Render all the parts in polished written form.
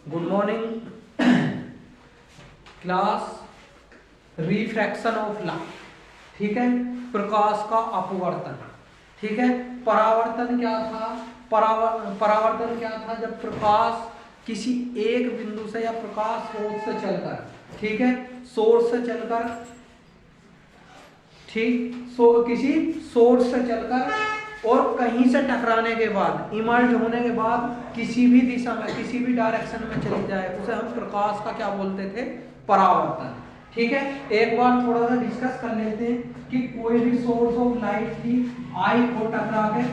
Good morning class. Refraction of light, ठीक है, प्रकाश का अपवर्तन, ठीक है। परावर्तन क्या था? परावर्तन क्या था? जब प्रकाश किसी एक बिंदु से या प्रकाश स्रोत से चलकर, ठीक है, सोर्स से चलकर, ठीक, किसी सोर्स से चलकर और कहीं से टकराने के बाद, इमर्ज होने के बाद किसी भी दिशा में, किसी भी डायरेक्शन में चली जाए, उसे हम प्रकाश का क्या बोलते थे? परावर्तन, ठीक है। एक बार थोड़ा सा डिस्कस कर लेते हैं कि कोई भी सोर्स ऑफ लाइट थी, आई को टकरा के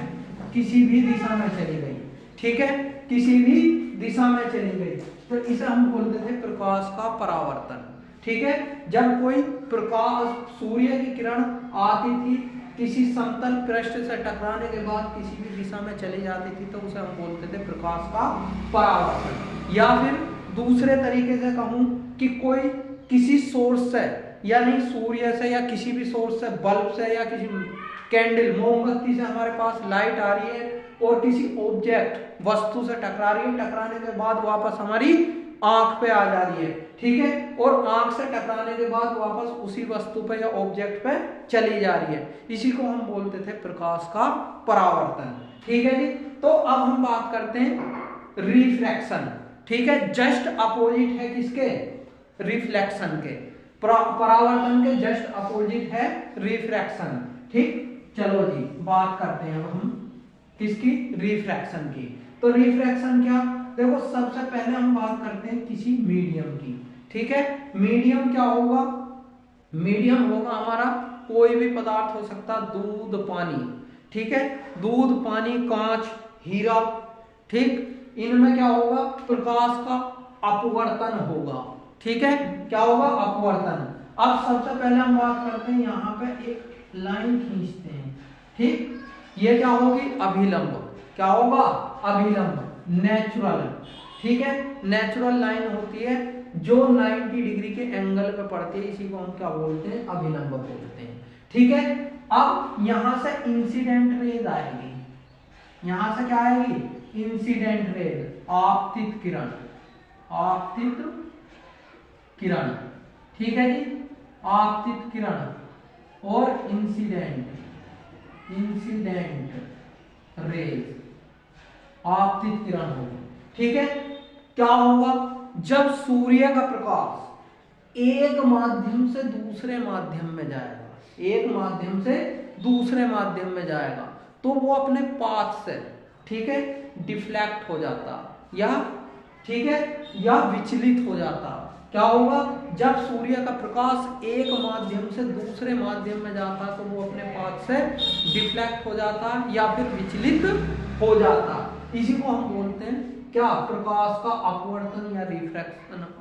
किसी भी दिशा में चली गई, ठीक है, किसी भी दिशा में चली गई, तो इसे हम बोलते थे प्रकाश का परावर्तन, ठीक है। जब कोई प्रकाश, सूर्य की किरण आती थी, किसी समतल पृष्ठ से टकराने के बाद किसी भी दिशा में चली जाती थी, तो उसे हम बोलते थे प्रकाश का परावर्तन। या फिर दूसरे तरीके से कहूं कि कोई किसी सोर्स से, यानी सूर्य से या किसी भी सोर्स से, बल्ब से या किसी कैंडल, मोमबत्ती से हमारे पास लाइट आ रही है और किसी ऑब्जेक्ट, वस्तु से टकरा रही है, टकराने के बाद वापस हमारी आंख पे आ जा रही है, ठीक है, और आंख से टकराने के बाद वापस उसी वस्तु पे या ऑब्जेक्ट पे चली जा रही है, इसी को हम बोलते थे प्रकाश का परावर्तन, ठीक है जी। तो अब हम बात करते हैं रिफ्रैक्शन, ठीक है। जस्ट अपोजिट है किसके? रिफ्लेक्शन के। परावर्तन के जस्ट अपोजिट है रिफ्रैक्शन, ठीक। चलो जी बात करते हैं अब हम किसकी? रिफ्रैक्शन की। तो रिफ्रैक्शन क्या? देखो, सबसे पहले हम बात करते हैं किसी मीडियम की, ठीक है। मीडियम क्या होगा? मीडियम होगा हमारा कोई भी पदार्थ हो सकता, दूध, पानी, ठीक है, दूध, पानी, कांच, हीरा, ठीक। इनमें क्या होगा? प्रकाश का अपवर्तन होगा, ठीक है। क्या होगा? अपवर्तन। अब सबसे पहले हम बात करते हैं, यहां पे एक लाइन खींचते हैं, ठीक। ये क्या होगी? अभिलंब। क्या होगा? अभिलंब, नेचुरल, ठीक है। नेचुरल लाइन होती है जो 90 डिग्री के एंगल पे पड़ती है, इसी को हम क्या बोलते हैं? अभिलंब बोलते हैं, ठीक है। अब यहां से इंसिडेंट रेज आएगी, यहां से क्या आएगी? इंसिडेंट रेज, आपतित किरण, आपतित किरण, ठीक है जी। आपतित किरण और इंसिडेंट, इंसिडेंट रेज, आपतित किरण होगी, ठीक है। क्या होगा? जब सूर्य का प्रकाश एक माध्यम से दूसरे माध्यम में जाएगा, एक माध्यम से दूसरे माध्यम में जाएगा, तो वो अपने पाथ से, ठीक है, डिफ्लेक्ट हो जाता, या ठीक है, या विचलित हो जाता। क्या होगा? जब सूर्य का प्रकाश एक माध्यम से दूसरे माध्यम में जाता, तो वो अपने पाथ से डिफ्लेक्ट हो जाता या फिर विचलित हो जाता। इसी को हम बोलते हैं क्या? प्रकाश का अपवर्तन या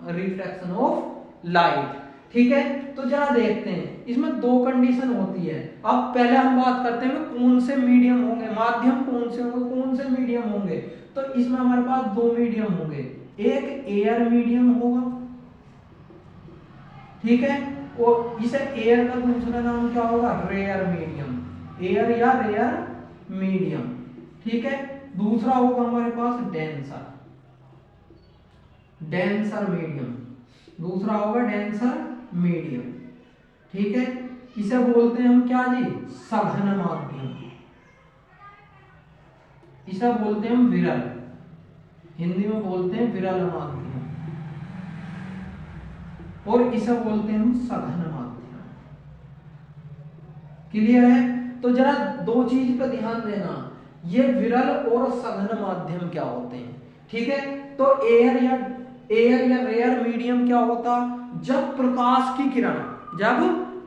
रिफ्रैक्शन ऑफ लाइट, ठीक है। तो जरा देखते हैं, इसमें दो कंडीशन होती है। अब पहले हम बात करते हैं कौन से मीडियम होंगे, माध्यम कौन से होंगे, कौन से मीडियम होंगे। तो इसमें हमारे पास दो मीडियम होंगे, एक एयर मीडियम होगा, ठीक है, और इसे एयर का दूसरा नाम क्या होगा? रेयर मीडियम, एयर या रेयर मीडियम, ठीक है। दूसरा होगा हमारे पास डेंसर, डेंसर मीडियम, दूसरा होगा डेंसर मीडियम, ठीक है। इसे बोलते हैं हम क्या जी? सघन माध्यम, इसे बोलते हैं हम विरल, हिंदी में बोलते हैं विरल माध्यम, और इसे बोलते हैं हम सघन माध्यम। क्लियर है? तो जरा दो चीज पे ध्यान देना, ये विरल और सघन माध्यम क्या होते हैं, ठीक है। तो एयर या रेयर मीडियम क्या होता? जब प्रकाश की किरण, जब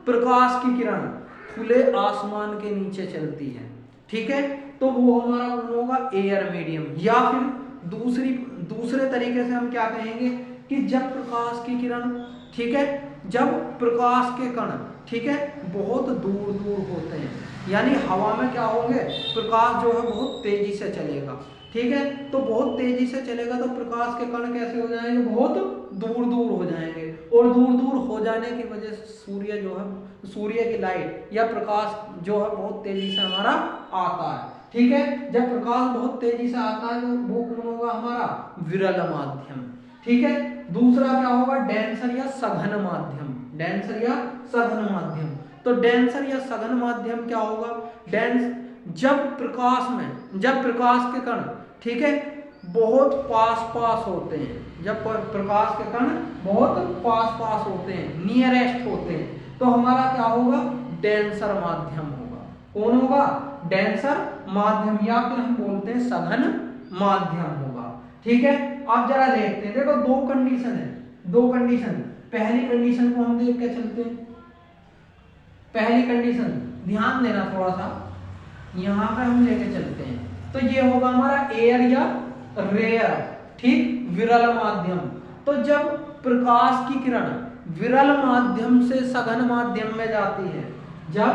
प्रकाश की किरण खुले आसमान के नीचे चलती है, ठीक है, तो वो हमारा कौन होगा? Air medium. या फिर दूसरे तरीके से हम क्या कहेंगे कि जब प्रकाश की किरण, ठीक है, जब प्रकाश के कण, ठीक है, बहुत दूर दूर होते हैं, यानी हवा में क्या होंगे? प्रकाश जो है बहुत तेजी से चलेगा, ठीक है। तो बहुत तेजी से चलेगा तो प्रकाश के कण कैसे हो जाएंगे? बहुत दूर दूर हो जाएंगे, और दूर दूर हो जाने की वजह से सूर्य जो है, सूर्य की लाइट या प्रकाश जो है बहुत तेजी से हमारा आता है, ठीक है। जब प्रकाश बहुत तेजी से आता है तो वो कौन होगा? हमारा विरल माध्यम, ठीक है। दूसरा क्या होगा, डेंसर या सघन माध्यम, डेंसर या सघन माध्यम। तो डेंसर या सघन माध्यम क्या होगा, जब प्रकाश के कण, ठीक है, बहुत पास होते हैं, जब प्रकाश के कण बहुत पास होते हैं, नियरेस्ट होते हैं, तो हमारा क्या होगा, डेंसर माध्यम होगा। कौन होगा, डेंसर माध्यम, या फिर हम बोलते हैं सघन माध्यम होगा। ठीक है, आप जरा देखते हैं, देखो दो कंडीशन है, दो कंडीशन। पहली कंडीशन को हम देख के चलते हैं। पहली कंडीशन ध्यान देना थोड़ा सा, यहां पे हम लेके चलते हैं, तो ये होगा हमारा एयर या रेयर, ठीक, विरल माध्यम। तो जब प्रकाश की किरण विरल माध्यम से सघन माध्यम में जाती है, जब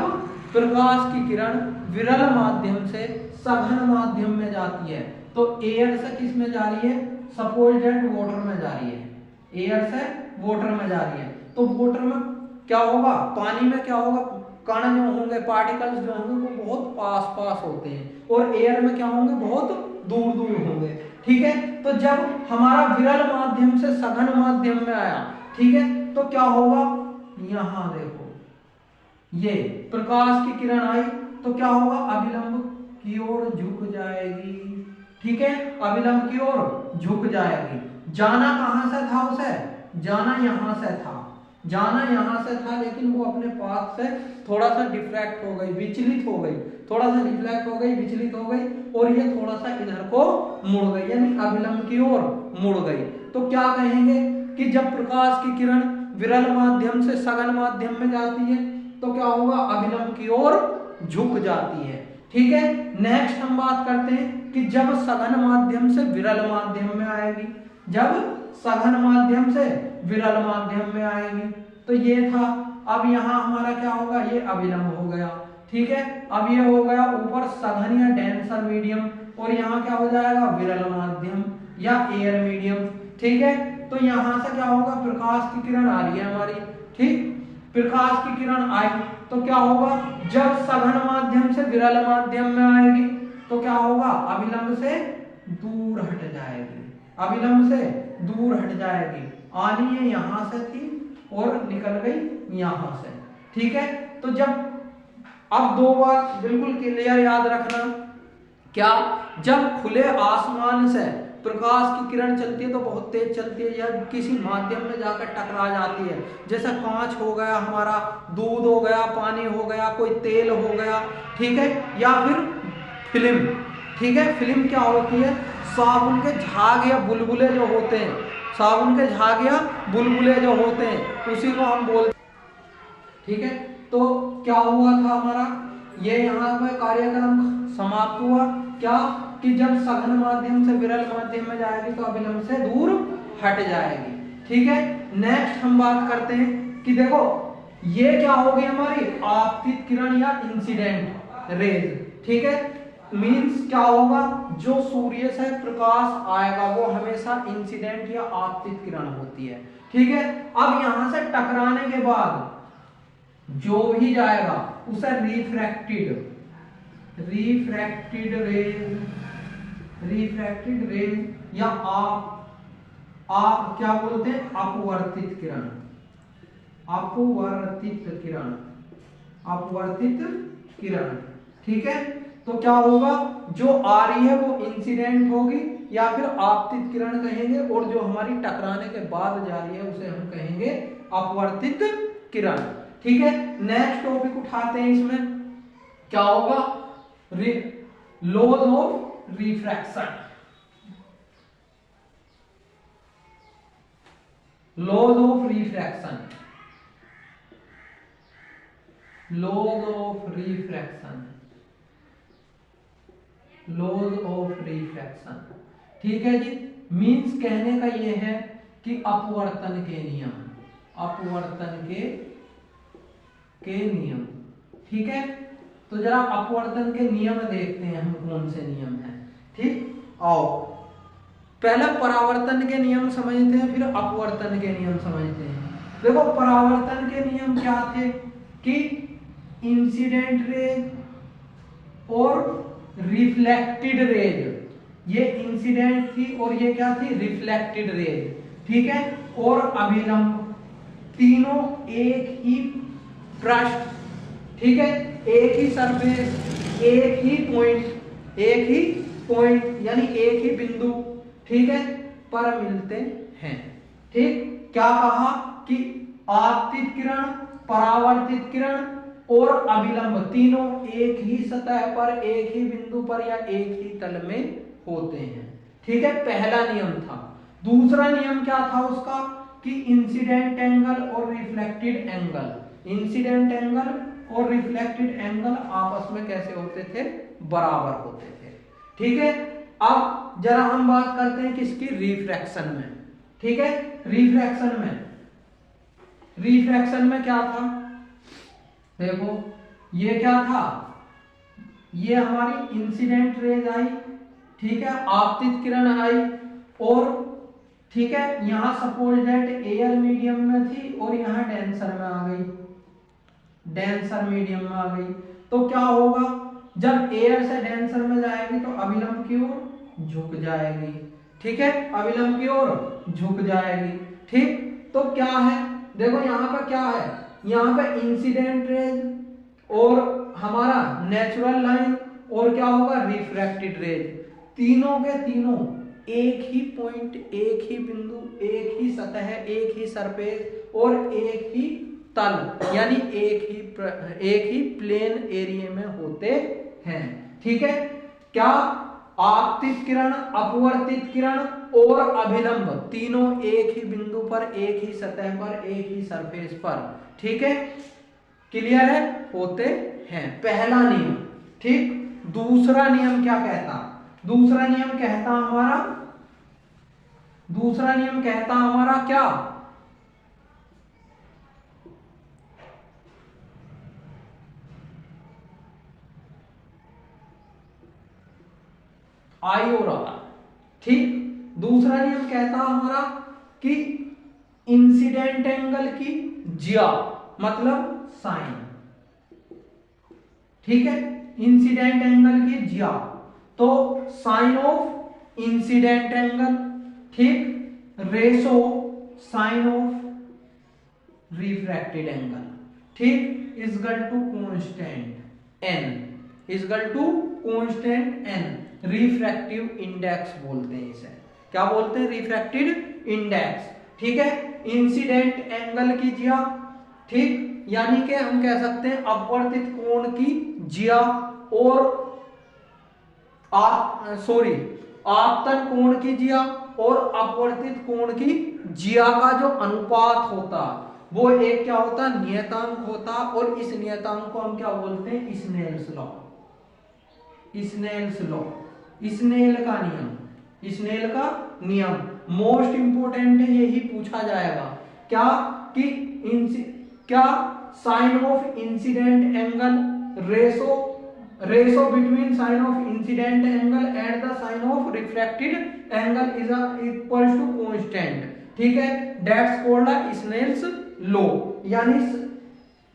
प्रकाश की किरण विरल माध्यम से सघन माध्यम में जाती है, तो एयर से किस में जा रही है, सपोज दैट वाटर में जा रही है, एयर से वाटर में जा रही है। तो वाटर में क्या होगा, पानी में क्या होगा, कण जो होंगे, पार्टिकल्स जो होंगे वो बहुत पास होते हैं, और एयर में क्या होंगे, बहुत दूर होंगे। ठीक है, तो जब हमारा विरल माध्यम से सघन माध्यम में आया, ठीक है, तो क्या होगा, यहां देखो, ये प्रकाश की किरण आई तो क्या होगा, अभिलंब की ओर झुक जाएगी। ठीक है, अभिलंब की ओर झुक जाएगी। जाना कहां से था उसे, जाना यहां से था, जाना यहां से था, लेकिन वो अपने पाथ से थोड़ा सा डिफ्रैक्ट हो गई, विचलित हो गई, थोड़ा सा डिफ्लेक्ट हो गई, विचलित हो गई, और ये थोड़ा सा इधर को मुड़ गई, यानी अभिलंब की ओर मुड़ गई। तो क्या कहेंगे कि जब प्रकाश की किरण विरल माध्यम से सघन माध्यम में जाती है, तो क्या होगा, अभिलंब की ओर झुक जाती है। ठीक है, नेक्स्ट हम बात करते हैं कि जब सघन माध्यम से विरल माध्यम में आएगी, जब सघन माध्यम से विरल माध्यम में आएगी, तो ये था। अब यहां हमारा क्या होगा, ये अभिलंब हो गया। ठीक है, अब ये हो गया ऊपर सघन या डेंसर मीडियम, और यहाँ क्या हो जाएगा, विरल माध्यम या एयर मीडियम। ठीक है, तो यहां से क्या होगा, प्रकाश की किरण आ रही है हमारी, ठीक, प्रकाश की किरण आई तो क्या होगा, जब सघन माध्यम से विरल माध्यम में आएगी तो क्या होगा, अभिलंब से दूर हट जाएगी, अभिलंब से दूर हट जाएगी। आनी है यहां से थी और निकल गई यहां से। ठीक है, तो अब दो बात बिल्कुल क्लियर याद रखना, क्या, जब खुले आसमान से प्रकाश की किरण चलती है तो बहुत तेज चलती है, या किसी माध्यम में जाकर टकरा जाती है, जैसा कांच हो गया हमारा, दूध हो गया, पानी हो गया, कोई तेल हो गया, ठीक है, या फिर फिल्म। ठीक है, फिल्म क्या होती है, साबुन के झाग या बुलबुले जो होते हैं, साबुन के झाग या बुलबुले जो होते हैं, उसी को हम बोलते हैं। ठीक है, तो क्या हुआ था हमारा, ये यहाँ पे कार्यक्रम समाप्त हुआ, क्या, कि जब सघन माध्यम से विरल माध्यम में जाएगी तो अभिलंब से दूर हट जाएगी। ठीक है, नेक्स्ट हम बात करते हैं कि देखो ये क्या होगी हमारी, आपतित किरण या इंसिडेंट रेज। ठीक है, मींस क्या होगा, जो सूर्य से प्रकाश आएगा वो हमेशा इंसिडेंट या आपतित किरण होती है। ठीक है, अब यहां से टकराने के बाद जो भी जाएगा उसे रिफ्रैक्टेड रेज या आप क्या बोलते हैं, अपवर्तित किरण, अपवर्तित किरण। ठीक है, तो क्या होगा, जो आ रही है वो इंसिडेंट होगी या फिर आपतित किरण कहेंगे, और जो हमारी टकराने के बाद जा रही है उसे हम कहेंगे अपवर्तित किरण। ठीक है, नेक्स्ट टॉपिक उठाते हैं, इसमें क्या होगा, laws of refraction, laws of refraction, laws of refraction, laws of refraction. ठीक है जी, मींस कहने का ये है कि अपवर्तन के नियम, अपवर्तन के नियम। ठीक है, तो जरा अपवर्तन के नियम देखते हैं हम कौन से नियम हैं। ठीक, आओ पहले परावर्तन के नियम समझते हैं, फिर अपवर्तन के नियम समझते हैं। देखो परावर्तन के नियम क्या थे कि इंसिडेंट रेज और रिफ्लेक्टेड रेज, ये इंसिडेंट थी और ये क्या थी, रिफ्लेक्टेड रेज। ठीक है, और अभिलंब, तीनों एक ही पृष्ठ, ठीक है, एक ही सरफेस, एक ही पॉइंट यानी एक ही बिंदु, ठीक है, पर मिलते हैं। ठीक, क्या कहा कि आपतित किरण, परावर्तित किरण और अभिलंब तीनों एक ही सतह पर, एक ही बिंदु पर या एक ही तल में होते हैं। ठीक है, पहला नियम था। दूसरा नियम क्या था उसका कि इंसिडेंट एंगल और रिफ्लेक्टेड एंगल, इंसिडेंट एंगल और रिफ्लेक्टेड एंगल आपस में कैसे होते थे, बराबर होते थे। ठीक है, अब जरा हम बात करते हैं किसकी, रिफ्रैक्शन में। ठीक है, रिफ्रैक्शन में क्या था, देखो ये क्या था, ये हमारी इंसिडेंट रेज आई, ठीक है, आपतित किरण आई, और ठीक है यहां सपोज दैट एयर मीडियम में थी और यहां डेंसर में आ गई, डेंसर मीडियम में आ गई, तो क्या होगा, जब एयर से डेंसर में जाएगी तो अभिलंब की ओर झुक जाएगी। ठीक है, अभिलंब की ओर झुक जाएगी। ठीक, तो क्या है, देखो यहां पर क्या है, यहां पे इंसिडेंट रेज और हमारा नेचुरल लाइन और क्या होगा, रिफ्रैक्टेड रेज, तीनों के तीनों एक ही पॉइंट, एक ही बिंदु, एक ही सतह, एक ही सरफेस और एक ही तल यानी एक ही प्लेन एरिया में होते हैं। ठीक है, क्या आपतित किरण, अपवर्तित किरण और अभिलंब तीनों एक ही बिंदु पर, एक ही सतह पर, एक ही सरफेस पर, ठीक है, क्लियर है, होते हैं, पहला नियम। ठीक, दूसरा नियम क्या कहता, दूसरा नियम कहता हमारा क्या, आई और आर। ठीक, दूसरा नियम कहता हमारा कि इंसिडेंट एंगल की ज्या मतलब साइन। ठीक है, इंसिडेंट एंगल की ज्या, तो साइन ऑफ इंसिडेंट एंगल, ठीक, ratio sine of refracted angle, ठीक, is equal to constant n, is equal to constant n, refractive index बोलते हैं इसे, क्या बोलते हैं, रिफ्रैक्टेड इंडेक्स। ठीक है, इंसिडेंट एंगल की ज्या, ठीक, यानी कि हम कह सकते हैं अपवर्तित कोण की ज्या और आपतन कोण की ज्या और अपवर्तित कोण की ज्या का जो अनुपात होता वो एक क्या होता, नियतांक होता, और इस नियतांक को हम क्या बोलते हैं, Snell's law, Snell's law, Snell का नियम, स्नेल का नियम मोस्ट इंपोर्टेंट है, यही पूछा जाएगा क्या कि क्या sine of incident angle, ratio between sine of incident angle and the sine of refracted angle is equal to constant. ठीक है, दैट्स कॉल्ड स्नेल्स लॉ, यानी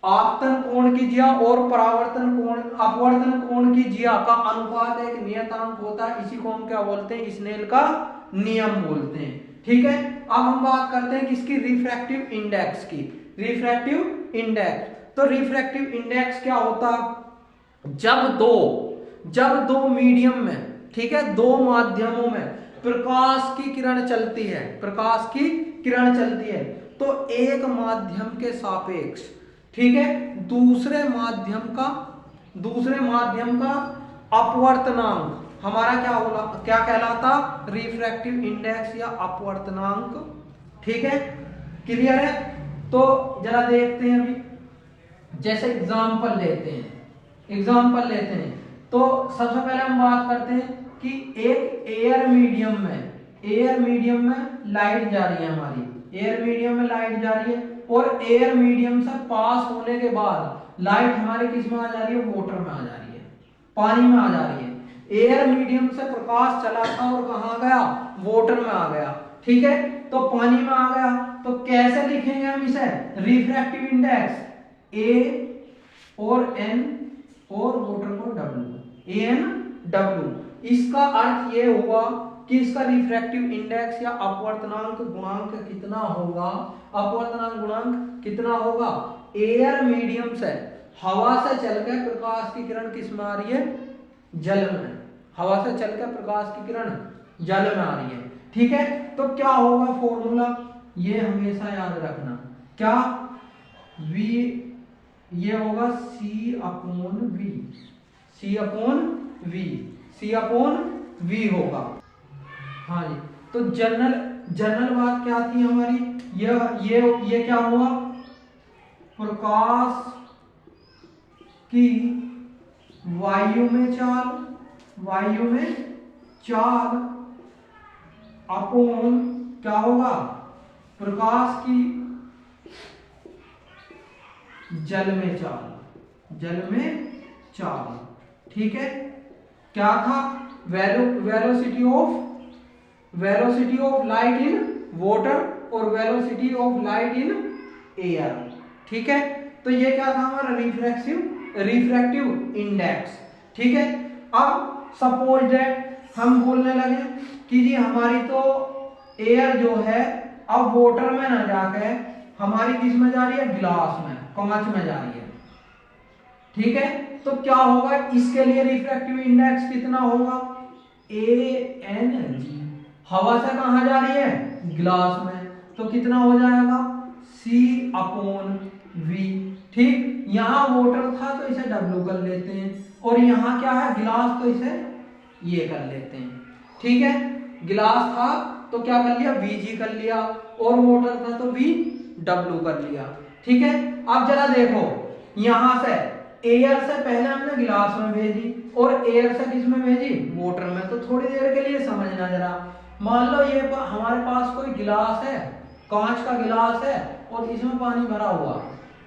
आपतन कोण की ज्या और परावर्तन कोण, अपवर्तन कोण की ज्या का अनुपात एक नियतांक होता है, इसी को हम क्या बोलते हैं, स्नेल का नियम बोलते हैं। ठीक है, अब हम बात करते हैं किसकी, रिफ्रैक्टिव इंडेक्स की, रिफ्रैक्टिव इंडेक्स। तो रिफ्रैक्टिव इंडेक्स क्या होता, जब दो मीडियम में, ठीक है, दो माध्यमों में प्रकाश की किरण चलती है, प्रकाश की किरण चलती है, तो एक माध्यम के सापेक्ष, ठीक है, दूसरे माध्यम का अपवर्तनांक हमारा क्या कहलाता, रिफ्रैक्टिव इंडेक्स या अपवर्तनांक। ठीक है, क्लियर है, तो जरा देखते हैं अभी, जैसे एग्जांपल लेते हैं, तो सबसे पहले हम बात करते हैं कि एक एयर मीडियम में लाइट जा रही है हमारी, एयर मीडियम में लाइट जा रही है, और एयर मीडियम से पास होने के बाद लाइट हमारे किस में आ जा रही है, वाटर में आ जा रही है, पानी में आ जा रही है। एयर मीडियम से प्रकाश चला था और कहां गया, वाटर में आ गया। ठीक है, तो पानी में आ गया, तो कैसे लिखेंगे हम इसे, रिफ्रैक्टिव इंडेक्स ए और एन और वाटर को डब्ल्यू, ए एन डब्ल्यू। इसका अर्थ ये हुआ कि इसका रिफ्रैक्टिव इंडेक्स या अपवर्तनांक गुणांक कितना होगा। अपवर्तनांक गुणांक कितना होगा। एयर मीडियम से, हवा से चलकर प्रकाश की किरण किस में आ रही है, जल में। हवा से चलकर प्रकाश की किरण जल में आ रही है, ठीक है। तो क्या होगा फॉर्मूला, ये हमेशा याद रखना, क्या v ये होगा c upon v, c upon v, c upon v होगा। हाँ जी, तो जनरल बात क्या थी हमारी, ये क्या हुआ, प्रकाश की वायु में चाल अपोन क्या होगा, प्रकाश की जल में चाल, ठीक है। क्या था, velocity of light in water और velocity of light in air, ठीक है। तो ये क्या था हमारा रिफ्रैक्टिव इंडेक्स, ठीक है। अब सपोज दैट हम बोलने लगे कि जी हमारी तो एयर जो है अब वाटर में ना जाके हमारी किस में जा रही है, गिलास में, कांच में जा रही है, ठीक है। तो क्या होगा, इसके लिए रिफ्रैक्टिव इंडेक्स कितना होगा, ANG, हवा से कहां जा रही है, गिलास में, तो कितना हो जाएगा C अपॉन V, ठीक। यहां वाटर था तो इसे W कर लेते हैं, और यहां क्या है गिलास, तो इसे ये कर लेते हैं, ठीक है। गिलास था तो क्या कर लिया, VG कर लिया, और वाटर था तो VW कर लिया, ठीक है। अब जरा देखो, यहां से एयर से पहले हमने गिलास में भेजी और एयर से किस में भेजी, वाटर में। तो थोड़ी देर के लिए समझना जरा, मान लो ये हमारे पास कोई गिलास है, कांच का गिलास है, और इसमें पानी भरा हुआ,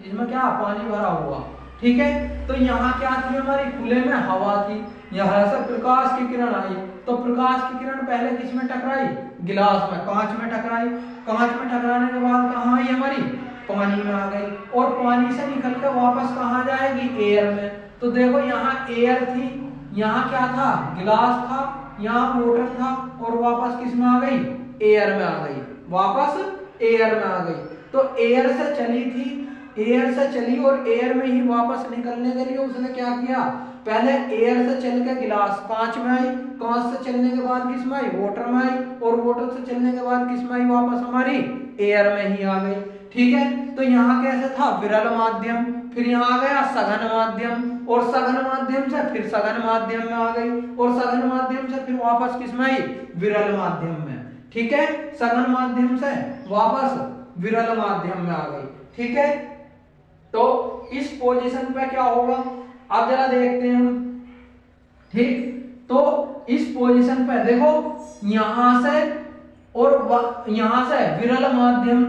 इसमें क्या पानी भरा हुआ, ठीक है। तो यहाँ क्या थी हमारी, खुले में हवा थी, यहाँ से प्रकाश की किरण आई, तो प्रकाश की किरण पहले किस में टकराई, गिलास में, कांच में टकराई। कांच में टकराने के बाद कहाँ आई हमारी, पानी में आ गई, और पानी से निकल कर वापस कहाँ जाएगी, एयर में। तो देखो यहाँ एयर थी, यहाँ क्या था, गिलास था, यहाँ वाटर था, और वापस किस में आ गई, एयर में आ गई, वापस एयर में आ गई। तो एयर से चली थी, एयर से चली और एयर में ही वापस निकलने के लिए उसने क्या किया, पहले एयर से चल के गिलास कांच में आई, कांच से चलने के बाद किस में आई, वाटर में आई, और वाटर से चलने के बाद किस में आई, वापस हमारी एयर में ही आ गई, ठीक है। तो यहाँ कैसे था, विरल माध्यम, फिर यहाँ आ गया सघन माध्यम, और सघन माध्यम से फिर सघन माध्यम में आ गई, और सघन माध्यम से फिर वापस किस में आई, विरल माध्यम में, ठीक है। सघन माध्यम से वापस विरल माध्यम में आ गई, ठीक है। तो इस पोजीशन पे क्या होगा, अब जरा देखते हैं हम, ठीक। तो इस पोजीशन पे देखो, यहां से और यहां से विरल माध्यम,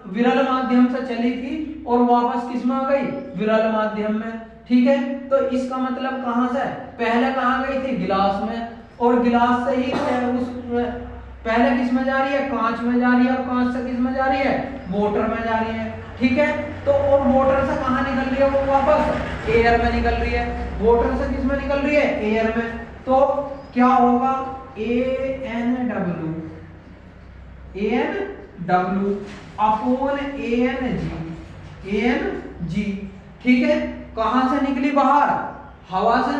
विरल माध्यम से चली थी और वापस किस में आ गई, विरल माध्यम में, ठीक है। तो इसका मतलब कहां से, पहले कहां गई थी, गिलास में, और गिलास से ही उस पहले किस में जा रही है, कांच में जा रही है, और कांच से किस में जा रही है, वाटर में जा रही है, ठीक है। तो और वाटर से कहां निकल रही है, वो वापस एयर में निकल रही है, वाटर से किस में निकल रही है, एयर में। तो क्या होगा, ANW अपॉन ANG, ठीक है। कहां से निकली बाहर, हवा से,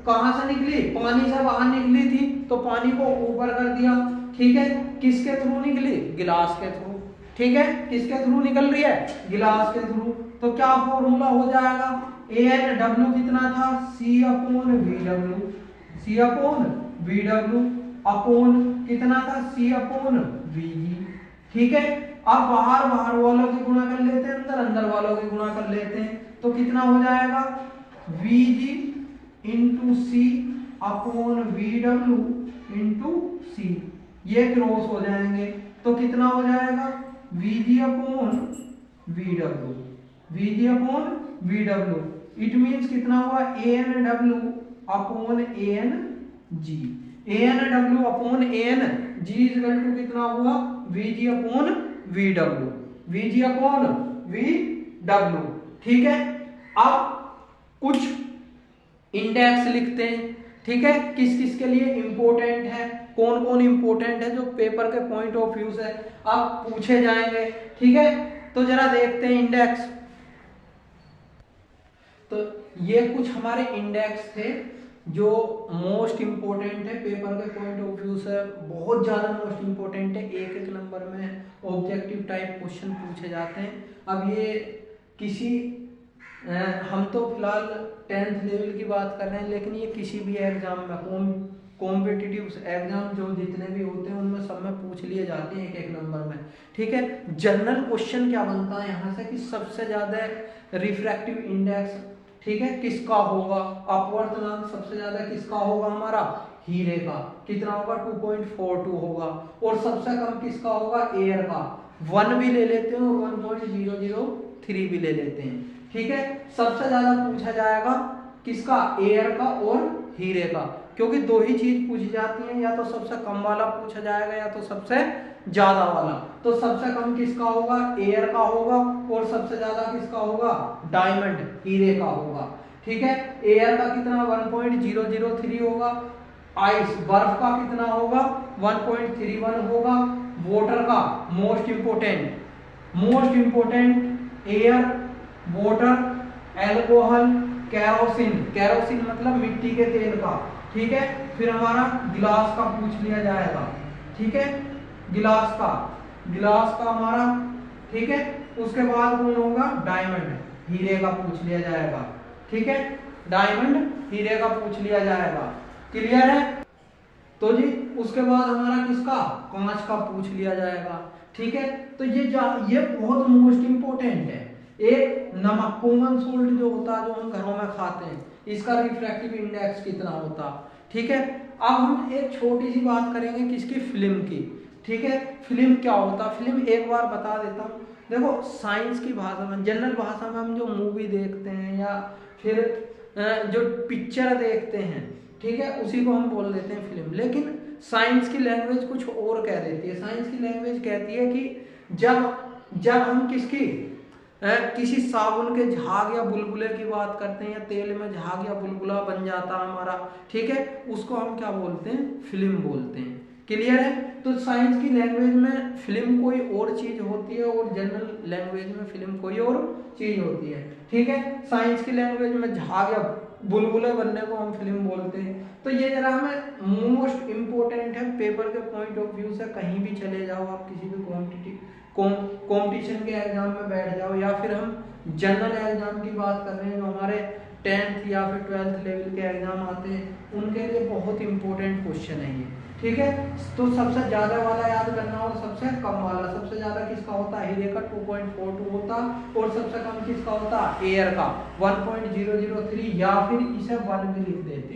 कहां से निकली, पानी से बाहर निकली थी, तो पानी को ऊपर कर दिया, ठीक है। किसके थ्रू निकली, गिलास के थ्रू, ठीक है। किसके थ्रू निकल रही है, गिलास के थ्रू। तो क्या फॉर्मूला हो जाएगा, ANW कितना था, C अपॉन VW अपॉन कितना था, C अपॉन VG, ठीक है। अब बाहर वालों की गुणा कर लेते हैं, अंदर वालों की गुणा कर लेते हैं, तो कितना हो जाएगा, VG into C upon VW into C, ये क्रॉस हो जाएंगे, तो कितना हो जाएगा, VG upon VW, it means कितना हुआ, ANW upon ANW upon ANG equal to कितना हुआ, VG अपॉन VW, ठीक है। अब कुछ इंडेक्स लिखते हैं, ठीक है, किस किस के लिए इंपॉर्टेंट है, कौन कौन इंपॉर्टेंट है जो पेपर के पॉइंट ऑफ व्यू से आप पूछे जाएंगे। ठीक है, तो जरा देखते हैं इंडेक्स। तो ये कुछ हमारे इंडेक्स थे जो मोस्ट इंपोर्टेंट है पेपर के पॉइंट ऑफ व्यू से, बहुत ज्यादा मोस्ट इंपोर्टेंट है, एक एक नंबर में ऑब्जेक्टिव टाइप क्वेश्चन पूछे जाते हैं। अब ये किसी हम तो फिलहाल 10th लेवल की बात कर रहे हैं, लेकिन ये किसी भी एग्जाम में कॉम्पिटिटिव एग्जाम जो जितने भी होते हैं उनमें सब में पूछ लिए जाते हैं एक एक नंबर में। ठीक है, जनरल क्वेश्चन क्या बनता है यहाँ से कि सबसे ज्यादा रिफ्रैक्टिव इंडेक्स, ठीक है, किसका होगा, अपवर्तनांक सबसे ज्यादा किसका होगा, हमारा हीरे का, कितना होगा 2.42 होगा, और सबसे कम किसका होगा, एयर का, 1 भी ले लेते हैं और 1.003 भी ले लेते हैं। ठीक है, सबसे ज्यादा पूछा जाएगा किसका, एयर का और हीरे का, क्योंकि दो ही चीज पूछी जाती है, या तो सबसे कम वाला पूछा जाएगा या तो सबसे ज्यादा वाला। तो सबसे कम किसका होगा, एयर का होगा, और सबसे ज्यादा किसका होगा, डायमंड हीरे का होगा। ठीक है, एयर का कितना 1.003 होगा, आइस बर्फ का कितना होगा 1.31 होगा, वाटर का most important air, water, alcohol, kerosene मतलब मिट्टी के तेल का। ठीक है, फिर हमारा गिलास का पूछ लिया जाएगा। ठीक है, गिलास का हमारा, ठीक है, उसके बाद कौन होगा, डायमंड हीरे का पूछ लिया जाएगा। ठीक है, डायमंड हीरे का पूछ लिया जाएगा। क्लियर है? तो जी उसके बाद हमारा किसका, कांच का पूछ लिया जाएगा। ठीक है, तो ये बहुत मोस्ट इंपोर्टेंट है। एक नमक कॉमन सोल्ट जो होता है, जो हम घरों में खाते हैं, इसका रिफ्रैक्टिव इंडेक्स कितना होता। ठीक है, अब हम एक छोटी सी बात करेंगे किसकी, फिल्म की। ठीक है, फिल्म क्या होता, फिल्म एक बार बता देता हूँ। देखो साइंस की भाषा में, जनरल भाषा में हम जो मूवी देखते हैं या फिर जो पिक्चर देखते हैं, ठीक है, उसी को हम बोल देते हैं फिल्म। लेकिन साइंस की लैंग्वेज कुछ और कह देती है। साइंस की लैंग्वेज कहती है कि जब हम किसी साबुन के झाग या बुलबुले की बात करते हैं, या तेल में झाग या बुलबुला बन जाता हमारा, ठीक है, उसको हम क्या बोलते हैं, फिल्म बोलते हैं। क्लियर है? तो साइंस की लैंग्वेज में फिल्म कोई और चीज होती है और जनरल लैंग्वेज में फिल्म कोई और चीज होती है। ठीक है, साइंस की लैंग्वेज में झाग या बुलबुले बनने को हम फिल्म बोलते हैं। तो ये जरा हमें मोस्ट इंपोर्टेंट है पेपर के पॉइंट ऑफ व्यू से। कहीं भी चले जाओ आप, किसी भी कॉम्पिटिशन के एग्जाम में बैठ जाओ, या फिर हम जनरल एग्जाम की बात कर रहे हैं जो हमारे 10th या फिर 12th लेवल के एग्जाम आते हैं, उनके लिए बहुत इंपॉर्टेंट क्वेश्चन है ये। ठीक है, तो सबसे ज्यादा वाला याद करना और सबसे कम वाला। सबसे ज्यादा किसका होता है, हीरे का 2.42 होता, और सबसे कम किसका होता, एयर का 1.003, या फिर इसे 1 भी लिख देते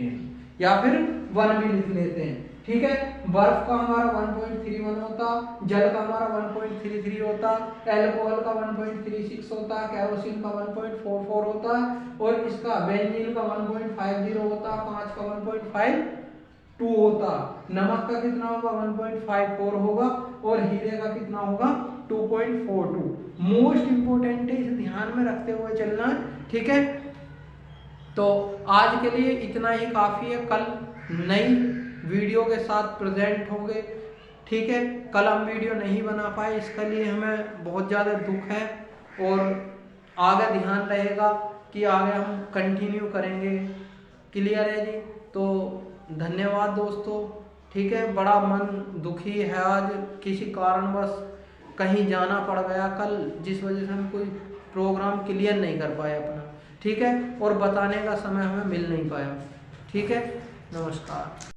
हैं, ठीक है। बर्फ का हमारा 1.31 होता, जल का हमारा 1.33 होता, एल्कोहल का 1.36 होता, कैरोसिन का 1.44 होता, और इसका बेंजीन का 1.50 होता, कांच का 1.52 होता, नमक का कितना होगा 1.54 होगा, और हीरे का कितना होगा 2.42। मोस्ट इंपोर्टेंट है, इसे ध्यान में रखते हुए चलना है, ठीक है। तो आज के लिए इतना ही काफी है। कल नई वीडियो के साथ प्रेजेंट होंगे, ठीक है। कल हम वीडियो नहीं बना पाए, इसके लिए हमें बहुत ज़्यादा दुख है, और आगे ध्यान रहेगा कि आगे हम कंटिन्यू करेंगे। क्लियर है जी? तो धन्यवाद दोस्तों, ठीक है। बड़ा मन दुखी है, आज किसी कारणवश कहीं जाना पड़ गया कल, जिस वजह से हम कोई प्रोग्राम क्लियर नहीं कर पाए अपना, ठीक है, और बताने का समय हमें मिल नहीं पाया, ठीक है। नमस्कार।